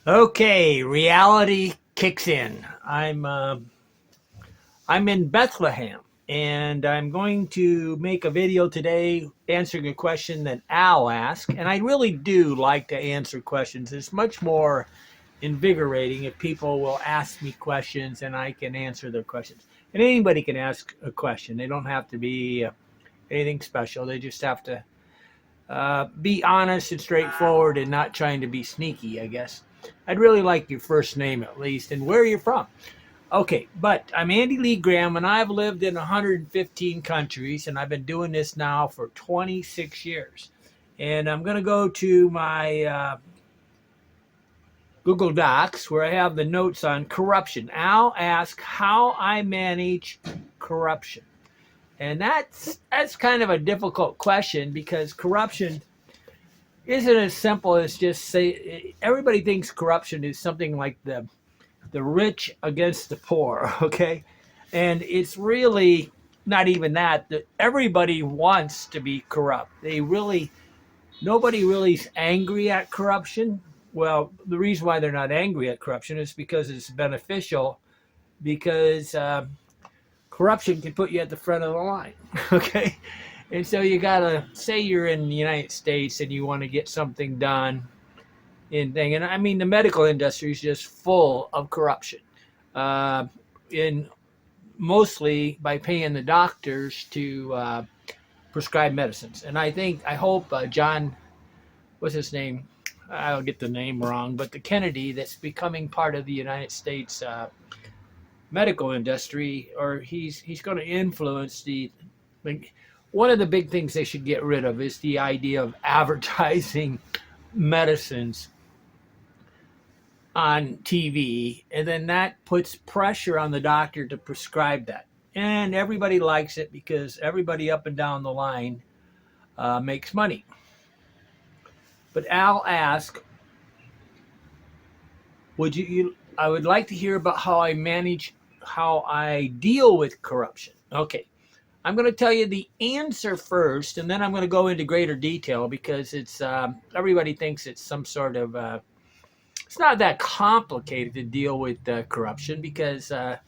Okay, reality kicks in. I'm in Bethlehem, and I'm going to make a video today answering a question that Al asked. And I really do like to answer questions. It's much more invigorating if people will ask me questions and I can answer their questions. And anybody can ask a question. They don't have to be anything special. They just have to be honest and straightforward and not trying to be sneaky, I guess. I'd really like your first name at least and where you're from. Okay, but I'm Andy Lee Graham, and I've lived in 115 countries, and I've been doing this now for 26 years. And I'm going to go to my Google Docs where I have the notes on corruption. Al asked how I manage corruption. And that's kind of a difficult question because corruption isn't as simple as just say everybody thinks corruption is something like the rich against the poor, okay? And it's really not even that. Everybody wants to be corrupt. Nobody really is angry at corruption. Well, the reason why they're not angry at corruption is because it's beneficial, because corruption can put you at the front of the line, okay? And so you gotta say you're in the United States and you want to get something done and I mean the medical industry is just full of corruption, uh, in mostly by paying the doctors to prescribe medicines. And I hope John, what's his name? I'll get the name wrong, but the Kennedy that's becoming part of the United States medical industry, or he's going to influence the. Like, one of the big things they should get rid of is the idea of advertising medicines on TV, and then that puts pressure on the doctor to prescribe that. And everybody likes it because everybody up and down the line makes money. But Al asked, I would like to hear about how I deal with corruption. Okay, I'm going to tell you the answer first, and then I'm going to go into greater detail because it's everybody thinks it's some sort of it's not that complicated to deal with corruption because the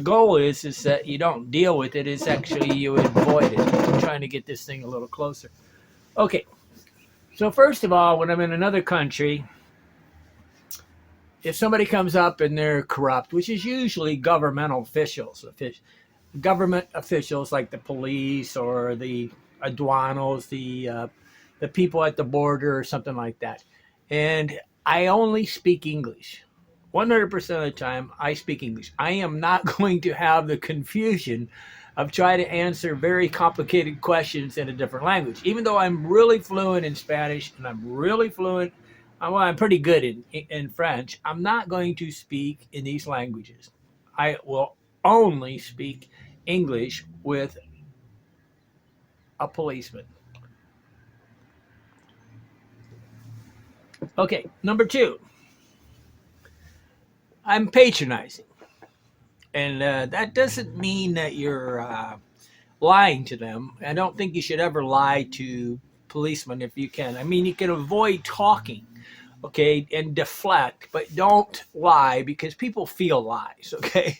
goal is that you don't deal with it. It's actually you avoid it. I'm trying to get this thing a little closer. Okay, so first of all, when I'm in another country, if somebody comes up and they're corrupt, which is usually government officials like the police or the aduanos, the people at the border or something like that, and I only speak English. 100% of the time, I speak English. I am not going to have the confusion of trying to answer very complicated questions in a different language. Even though I'm really fluent in Spanish and I'm really fluent, well, I'm pretty good in French, I'm not going to speak in these languages. I will only speak English with a policeman. Okay, number two, I'm patronizing. And that doesn't mean that you're lying to them. I don't think you should ever lie to policemen if you can. I mean, you can avoid talking, okay, and deflect, but don't lie because people feel lies, okay?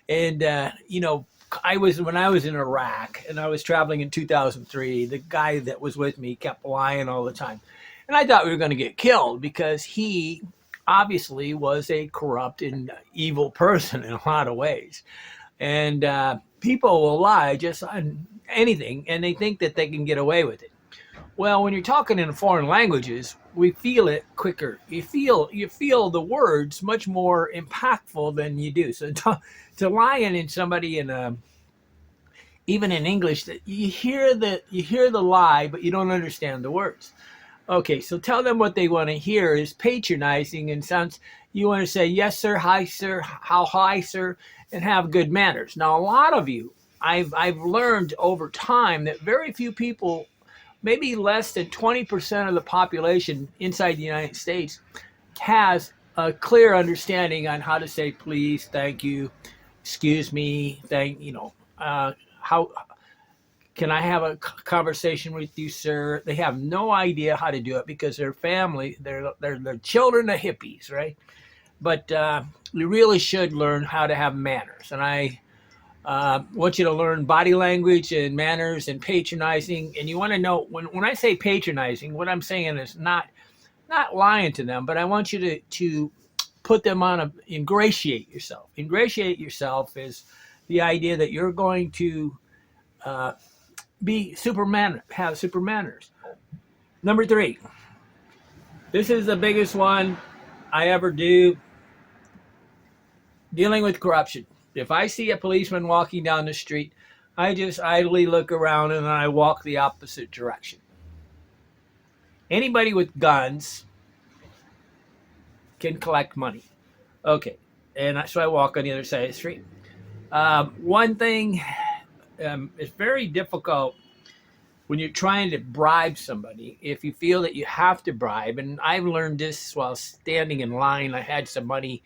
And, when I was in Iraq and I was traveling in 2003, the guy that was with me kept lying all the time. And I thought we were going to get killed because he obviously was a corrupt and evil person in a lot of ways. And people will lie just on anything and they think that they can get away with it. Well, when you're talking in foreign languages, we feel it quicker. You feel the words much more impactful than you do. So to lie in somebody in a even in English that you hear the lie, but you don't understand the words. Okay, so tell them what they want to hear is patronizing and sounds. You want to say yes, sir, hi, sir, how high, sir, and have good manners. Now, a lot of you, I've learned over time that very few people, maybe less than 20% of the population inside the United States, has a clear understanding on how to say please, thank you, excuse me, how Can I have a conversation with you, sir? They have no idea how to do it because their family, they're children of hippies, right? But you really should learn how to have manners. And I want you to learn body language and manners and patronizing. And you want to know when I say patronizing, what I'm saying is not lying to them, but I want you to put them on ingratiate yourself. Ingratiate yourself is the idea that you're going to be have super manners. Number 3, this is the biggest one I ever do, dealing with corruption. If I see a policeman walking down the street, I just idly look around and then I walk the opposite direction. Anybody with guns can collect money. Okay. And so I walk on the other side of the street. One thing, it's very difficult when you're trying to bribe somebody, if you feel that you have to bribe, and I've learned this while standing in line. I had some money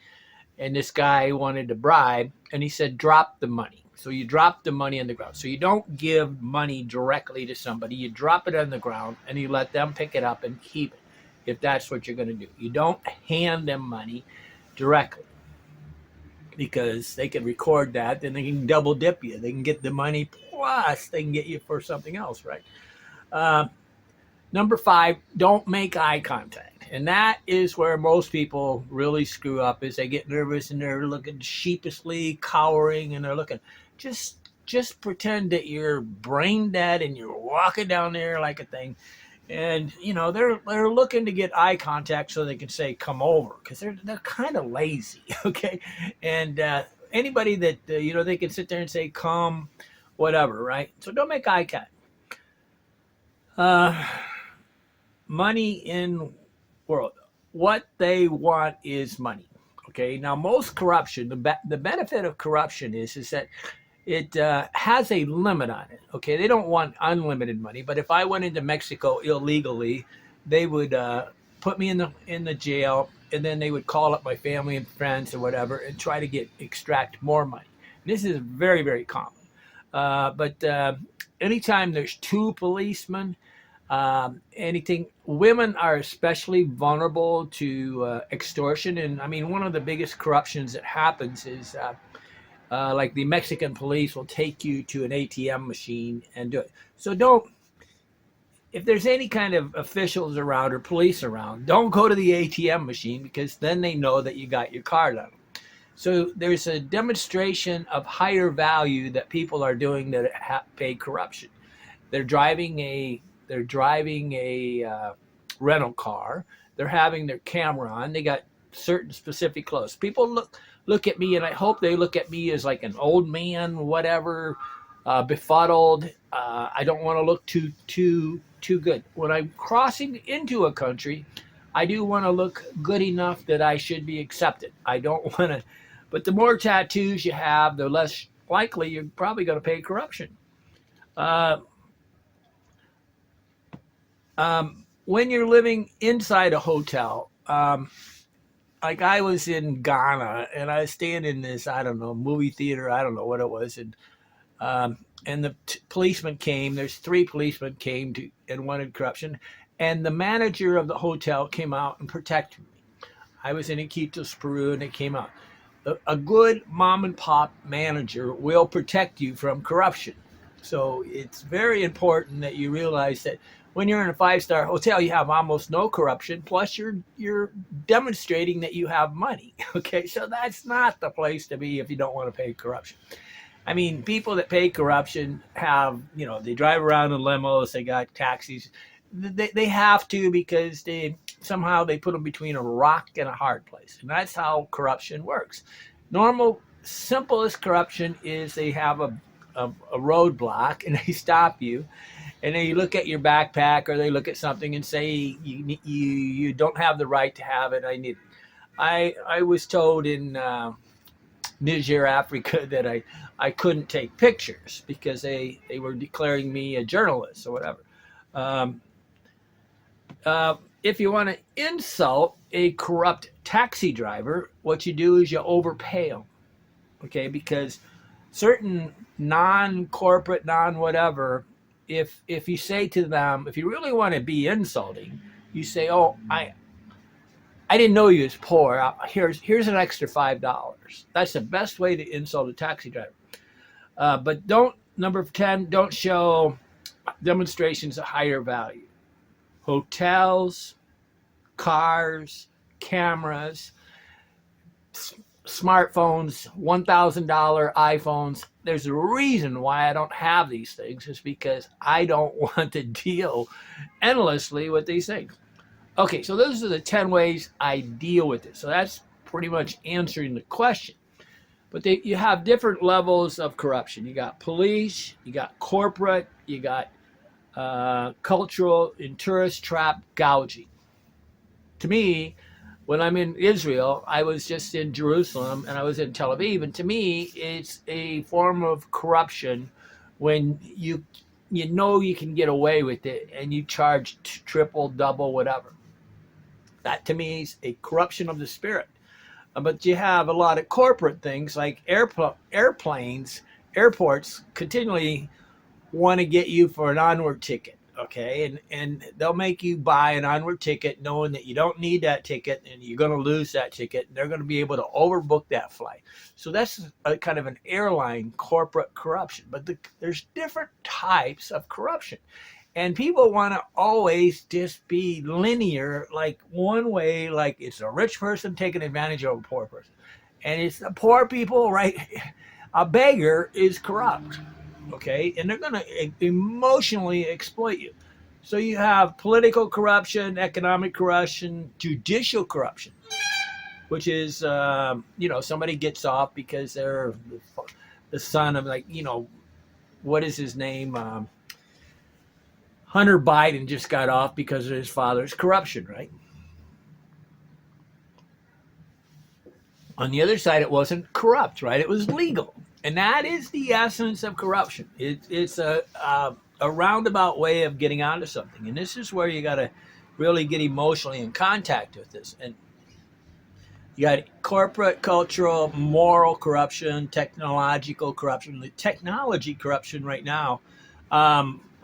and this guy wanted to bribe and he said, drop the money. So you drop the money on the ground. So you don't give money directly to somebody. You drop it on the ground and you let them pick it up and keep it, if that's what you're going to do. You don't hand them money directly, because they can record that, then they can double dip you. They can get the money plus they can get you for something else, right? Number 5, don't make eye contact. And that is where most people really screw up, is they get nervous and they're looking sheepishly, cowering, and they're looking. Just pretend that you're brain dead and you're walking down there like a thing. And they're looking to get eye contact so they can say come over, because they're kind of lazy. Okay. And anybody that they can sit there and say come, whatever, right? So don't make eye contact. Money in world, what they want is money. Okay. Now most corruption, the benefit of corruption is that it has a limit on it. Okay, they don't want unlimited money, but if I went into Mexico illegally, they would put me in the jail, and then they would call up my family and friends or whatever and try to extract more money. And this is very, very common. But anytime there's 2 policemen, women are especially vulnerable to extortion. And I mean, one of the biggest corruptions that happens is like the Mexican police will take you to an ATM machine and do it. So if there's any kind of officials around or police around, don't go to the ATM machine, because then they know that you got your card on them. So there's a demonstration of higher value that people are doing that pay corruption. They're driving a rental car. They're having their camera on. They got certain specific clothes. People look at me, and I hope they look at me as like an old man, whatever, befuddled. I don't want to look too good. When I'm crossing into a country, I do want to look good enough that I should be accepted. I don't want to, but the more tattoos you have, the less likely you're probably going to pay corruption. When you're living inside a hotel, like I was in Ghana and I was staying in this, I don't know, movie theater, I don't know what it was, and the policeman came. There's 3 policemen came and wanted corruption, and the manager of the hotel came out and protected me. I was in Iquitos, Peru, and it came out. A good mom and pop manager will protect you from corruption. So it's very important that you realize that when you're in a 5-star hotel, you have almost no corruption. Plus, you're demonstrating that you have money. Okay, so that's not the place to be if you don't want to pay corruption. I mean, people that pay corruption have, they drive around in limos, they got taxis. They have to, because somehow they put them between a rock and a hard place, and that's how corruption works. Normal, simplest corruption is they have a roadblock and they stop you. And then you look at your backpack, or they look at something and say, you don't have the right to have it. I need it. I was told in Niger, Africa, that I couldn't take pictures because they were declaring me a journalist or whatever. If you want to insult a corrupt taxi driver, what you do is you overpay them. Okay, because certain non-corporate, non-whatever if you say to them, if you really want to be insulting, you say, "Oh, I didn't know you was poor. Here's an extra $5." That's the best way to insult a taxi driver. But don't number 10. Don't show demonstrations of higher value. Hotels, cars, cameras, smartphones, $1,000 iPhones. There's a reason why I don't have these things. Is because I don't want to deal endlessly with these things. Okay, so those are the 10 ways I deal with it. So that's pretty much answering the question. But you have different levels of corruption. You got police, you got corporate, you got cultural and tourist trap gouging. To me, when I'm in Israel, I was just in Jerusalem and I was in Tel Aviv, and to me, it's a form of corruption when you know you can get away with it and you charge triple, double, whatever. That to me is a corruption of the spirit. But you have a lot of corporate things like airplanes, airports continually want to get you for an onward ticket, okay? And they'll make you buy an onward ticket knowing that you don't need that ticket and you're going to lose that ticket. And they're going to be able to overbook that flight. So that's a kind of an airline corporate corruption. But there's different types of corruption. And people want to always just be linear, like one way, like it's a rich person taking advantage of a poor person. And it's the poor people, right? A beggar is corrupt, okay? And they're going to emotionally exploit you. So you have political corruption, economic corruption, judicial corruption, which is, somebody gets off because they're the son of, like, what is his name? Hunter Biden just got off because of his father's corruption, right? On the other side, it wasn't corrupt, right? It was legal. And that is the essence of corruption. It's a roundabout way of getting onto something. And this is where you got to really get emotionally in contact with this. And you got corporate, cultural, moral corruption, technological corruption. The technology corruption right now,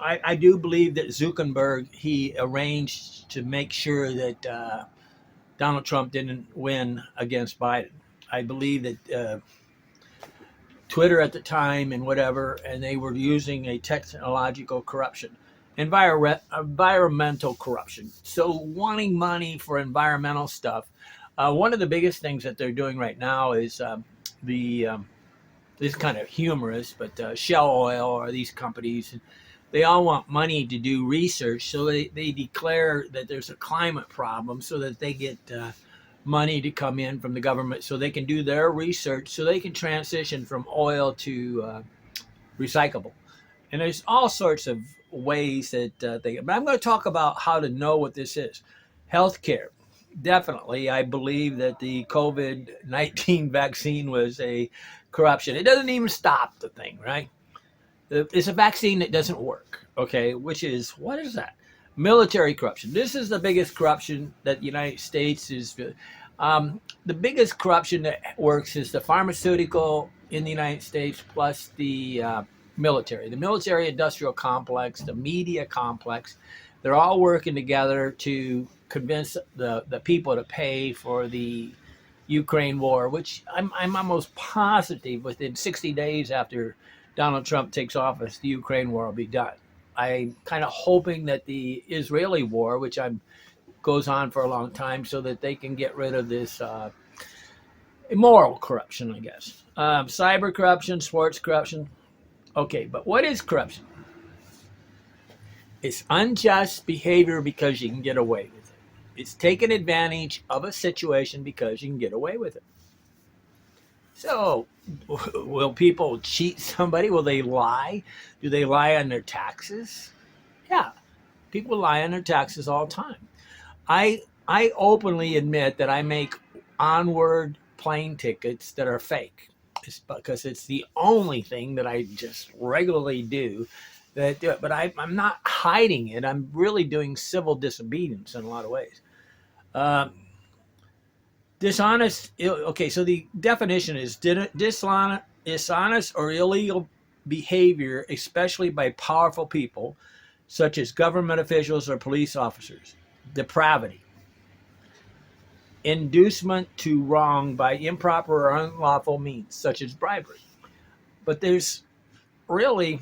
I do believe that Zuckerberg, he arranged to make sure that Donald Trump didn't win against Biden. I believe that Twitter at the time and whatever, and they were using a technological corruption, environmental corruption. So wanting money for environmental stuff. One of the biggest things that they're doing right now is this is kind of humorous, but Shell Oil or these companies, they all want money to do research, so they declare that there's a climate problem so that they get money to come in from the government so they can do their research so they can transition from oil to recyclable. And there's all sorts of ways that but I'm going to talk about how to know what this is. Healthcare. Definitely, I believe that the COVID-19 vaccine was a corruption. It doesn't even stop the thing, right? It's a vaccine that doesn't work, okay? Which is, what is that? Military corruption. This is the biggest corruption that the United States is. The biggest corruption that works is the pharmaceutical in the United States plus the military. The military industrial complex, the media complex, they're all working together to convince the people to pay for the Ukraine war, which I'm almost positive within 60 days after Donald Trump takes office, the Ukraine war will be done. I'm kind of hoping that the Israeli war, which goes on for a long time, so that they can get rid of this immoral corruption, I guess. Cyber corruption, sports corruption. Okay, but what is corruption? It's unjust behavior because you can get away with it. It's taking advantage of a situation because you can get away with it. So, will people cheat somebody? Will they lie? Do they lie on their taxes? Yeah, people lie on their taxes all the time. I openly admit that I make onward plane tickets that are fake. It's because it's the only thing that I just regularly do that do it. But I'm not hiding it. I'm really doing civil disobedience in a lot of ways. Dishonest. Okay, so the definition is dishonest or illegal behavior, especially by powerful people, such as government officials or police officers. Depravity. Inducement to wrong by improper or unlawful means, such as bribery. But there's really,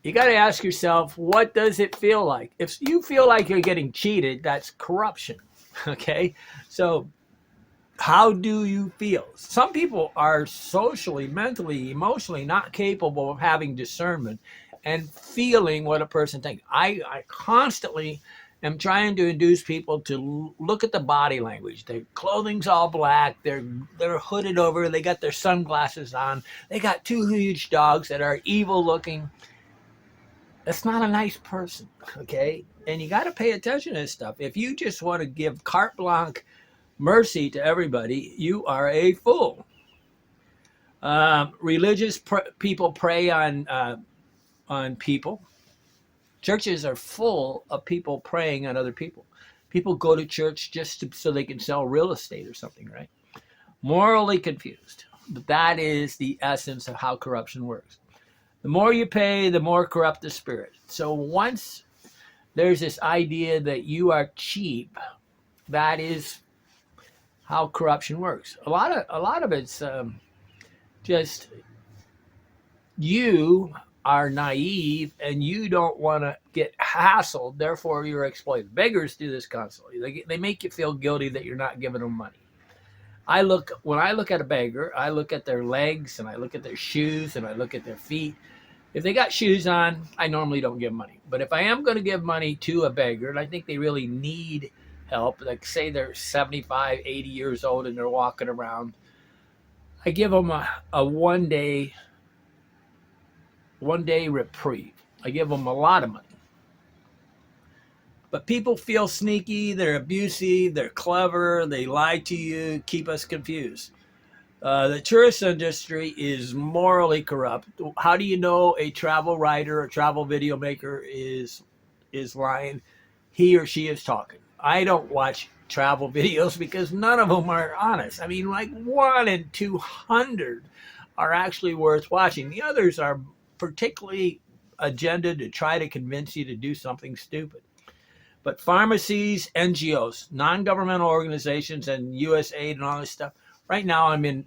you got to ask yourself, what does it feel like? If you feel like you're getting cheated, that's corruption. Okay? So, how do you feel? Some people are socially, mentally, emotionally not capable of having discernment and feeling what a person thinks. I constantly am trying to induce people to look at the body language. Their clothing's all black. They're hooded over. They got their sunglasses on. They got two huge dogs that are evil looking. That's not a nice person, okay? And you got to pay attention to this stuff. If you just want to give carte blanche mercy to everybody, you are a fool. Religious people prey on people. Churches are full of people preying on other people. People go to church so they can sell real estate or something, right? Morally confused. But that is the essence of how corruption works. The more you pay, the more corrupt the spirit. So once there's this idea that you are cheap, that is how corruption works. A lot of it's just you are naive and you don't want to get hassled, therefore you're exploited. Beggars do this constantly. They make you feel guilty that you're not giving them money. When I look at a beggar, I look at their legs and I look at their shoes and I look at their feet. If they got shoes on, I normally don't give money. But if I am going to give money to a beggar, and I think they really need help, like say they're 75, 80 years old and they're walking around, I give them a one day reprieve. I give them a lot of money. But people feel sneaky, they're abusive, they're clever, they lie to you, keep us confused. The tourist industry is morally corrupt. How do you know a travel writer, a travel video maker is lying? He or she is talking. I don't watch travel videos because none of them are honest. I mean, like 1 in 200 are actually worth watching. The others are particularly agenda to try to convince you to do something stupid. But pharmacies, NGOs, non-governmental organizations, and USAID and all this stuff. Right now, I'm in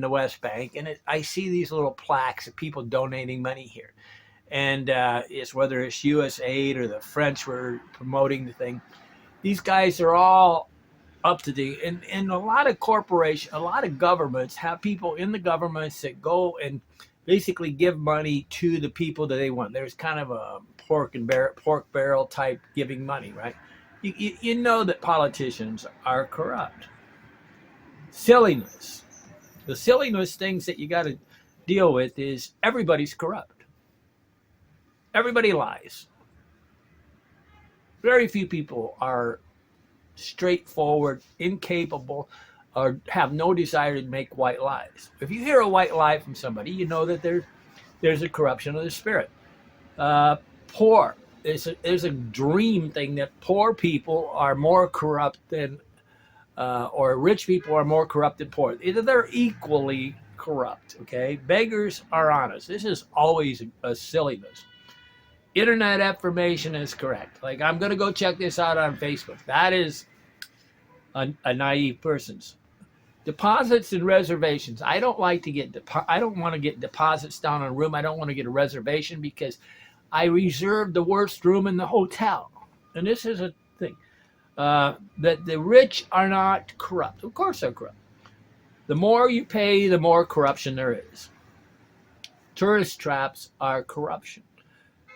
the West Bank, and I see these little plaques of people donating money here. And it's whether it's USAID or the French were promoting the thing. These guys are all up to date. And a lot of corporations, a lot of governments have people in the governments that go and basically give money to the people that they want. There's kind of a pork barrel type giving money, right? You know that politicians are corrupt. Silliness. The silliness things that you got to deal with is everybody's corrupt. Everybody lies. Very few people are straightforward, incapable, or have no desire to make white lies. If you hear a white lie from somebody, you know that there's a corruption of the spirit. Poor. There's a dream thing that poor people are more corrupt than or rich people are more corrupt than poor. Either they're equally corrupt, okay? Beggars are honest. This is always a silliness. Internet information is correct. Like, I'm going to go check this out on Facebook. That is a naive person's. Deposits and reservations. I don't like to I don't want to get deposits down on a room. I don't want to get a reservation because I reserved the worst room in the hotel. And this is a thing. That the rich are not corrupt. Of course they're corrupt. The more you pay, the more corruption there is. Tourist traps are corruption.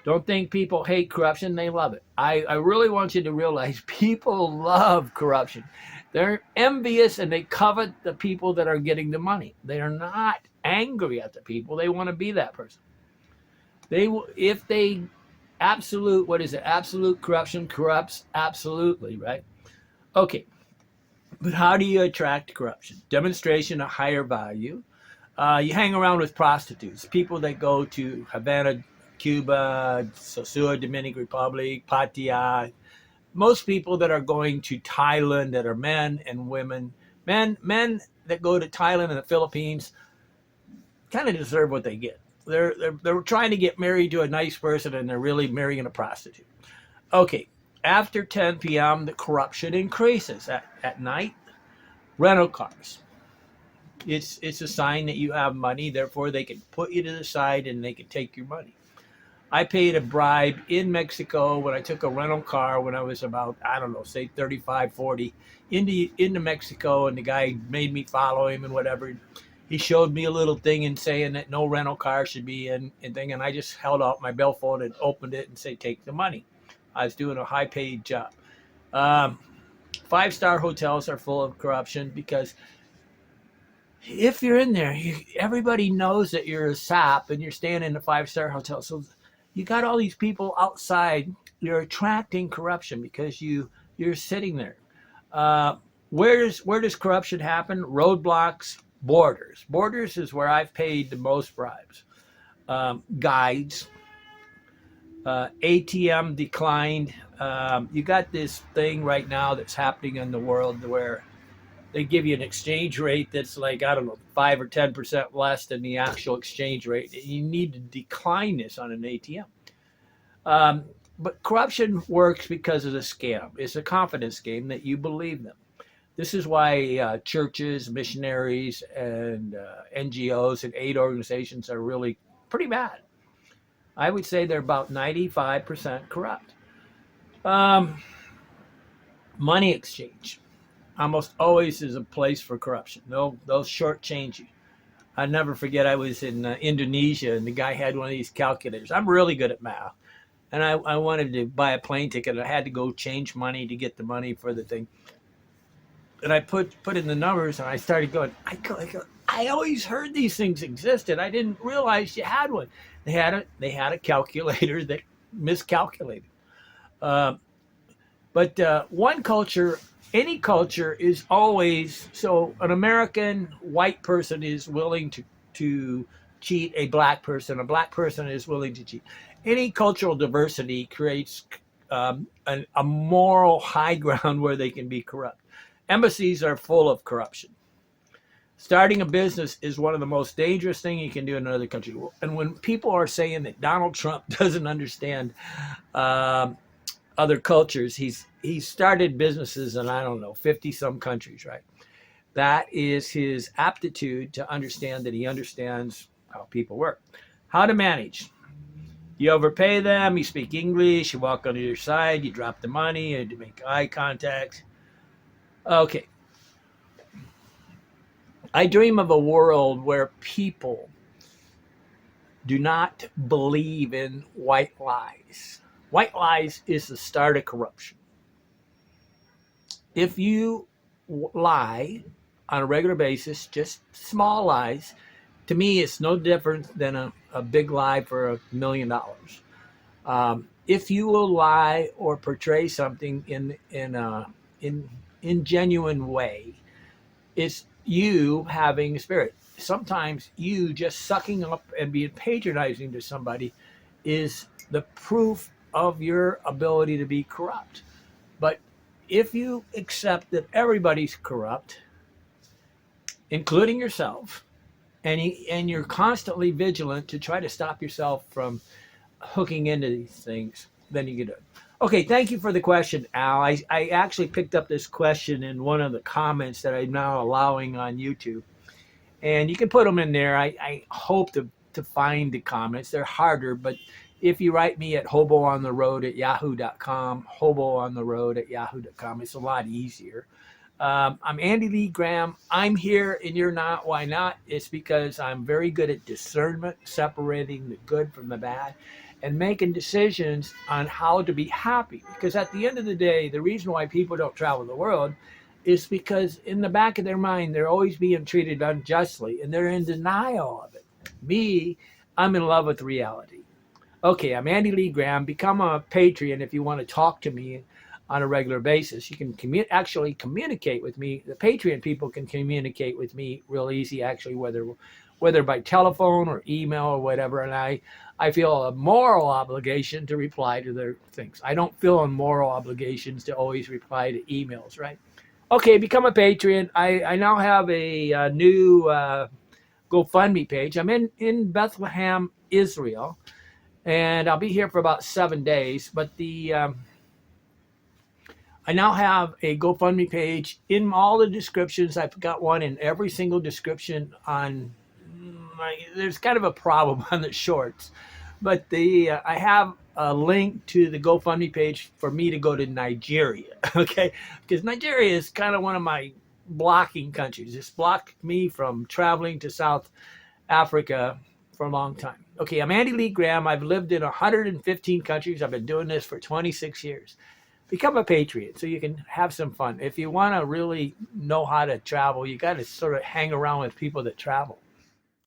Don't think people hate corruption. They love it. I really want you to realize people love corruption. They're envious and they covet the people that are getting the money. They are not angry at the people. They want to be that person. Absolute corruption corrupts absolutely, right? Okay, but how do you attract corruption? Demonstration of higher value. You hang around with prostitutes, people that go to Havana, Cuba, Sosua, Dominican Republic, Pattaya. Most people that are going to Thailand that are men and women, men that go to Thailand and the Philippines kind of deserve what they get. They're trying to get married to a nice person, and they're really marrying a prostitute. Okay, after 10 p.m., the corruption increases. At night, rental cars. It's a sign that you have money, therefore they can put you to the side and they can take your money. I paid a bribe in Mexico when I took a rental car when I was about, I don't know, say 35, 40, into Mexico, and the guy made me follow him and whatever. He showed me a little thing and saying that no rental car should be in and thing, and I just held out my billfold and opened it and said, take the money. I was doing a high paid job. Um, 5-star hotels are full of corruption because if you're in there, everybody knows that you're a sap and you're staying in a 5-star hotel. So you got all these people outside. You're attracting corruption because you're sitting there. Uh, where does corruption happen? Roadblocks, borders. Borders is where I've paid the most bribes. Guides, ATM declined. You got this thing right now that's happening in the world where they give you an exchange rate that's like, I don't know, 5 or 10% less than the actual exchange rate. You need to decline this on an ATM. But corruption works because of the scam. It's a confidence game that you believe them. This is why churches, missionaries, and NGOs and aid organizations are really pretty bad. I would say they're about 95% corrupt. Um, Money exchange almost always is a place for corruption. They'll shortchange you. I never forget I was in Indonesia and the guy had one of these calculators. I'm really good at math. And I wanted to buy a plane ticket. I had to go change money to get the money for the thing. And I put in the numbers and I started going, I always heard these things existed. I didn't realize you had one. They had a calculator that miscalculated. Uh, but one culture, any culture is always, so an American white person is willing to cheat a black person is willing to cheat. Any cultural diversity creates a moral high ground where they can be corrupt. Embassies are full of corruption. Starting a business is one of the most dangerous things you can do in another country. And when people are saying that Donald Trump doesn't understand other cultures, he's started businesses in, I don't know, 50 some countries, right? That is his aptitude to understand that he understands how people work. How to manage. You overpay them, you speak English, you walk on your side, you drop the money, you make eye contact. Okay. I dream of a world where people do not believe in white lies. White lies is the start of corruption. If you lie on a regular basis, just small lies, to me, it's no different than a big lie for $1 million. If you will lie or portray something in genuine way, it's you having a spirit. Sometimes you just sucking up and being patronizing to somebody is the proof of your ability to be corrupt. But if you accept that everybody's corrupt, including yourself, and you're constantly vigilant to try to stop yourself from hooking into these things, then you get it. Okay, thank you for the question, Al. I actually picked up this question in one of the comments that I'm now allowing on YouTube. And you can put them in there. I hope to find the comments. They're harder, but if you write me at hoboontheroad@yahoo.com, hoboontheroad@yahoo.com, it's a lot easier. I'm Andy Lee Graham. I'm here and you're not. Why not? It's because I'm very good at discernment, separating the good from the bad, and making decisions on how to be happy. Because at the end of the day, the reason why people don't travel the world is because in the back of their mind, they're always being treated unjustly and they're in denial of it. Me, I'm in love with reality. Okay, I'm Andy Lee Graham. Become a Patreon if you want to talk to me on a regular basis. You can actually communicate with me. The Patreon people can communicate with me real easy, actually, whether by telephone or email or whatever. And I feel a moral obligation to reply to their things. I don't feel a moral obligations to always reply to emails, right? Okay, become a Patreon. I now have a new GoFundMe page. I'm in Bethlehem, Israel, and I'll be here for about 7 days. But I now have a GoFundMe page in all the descriptions. I've got one in every single description on there's kind of a problem on the shorts, but I have a link to the GoFundMe page for me to go to Nigeria, okay? Because Nigeria is kind of one of my blocking countries. It's blocked me from traveling to South Africa for a long time. Okay, I'm Andy Lee Graham. I've lived in 115 countries. I've been doing this for 26 years. Become a patriot so you can have some fun. If you want to really know how to travel, you got to sort of hang around with people that travel.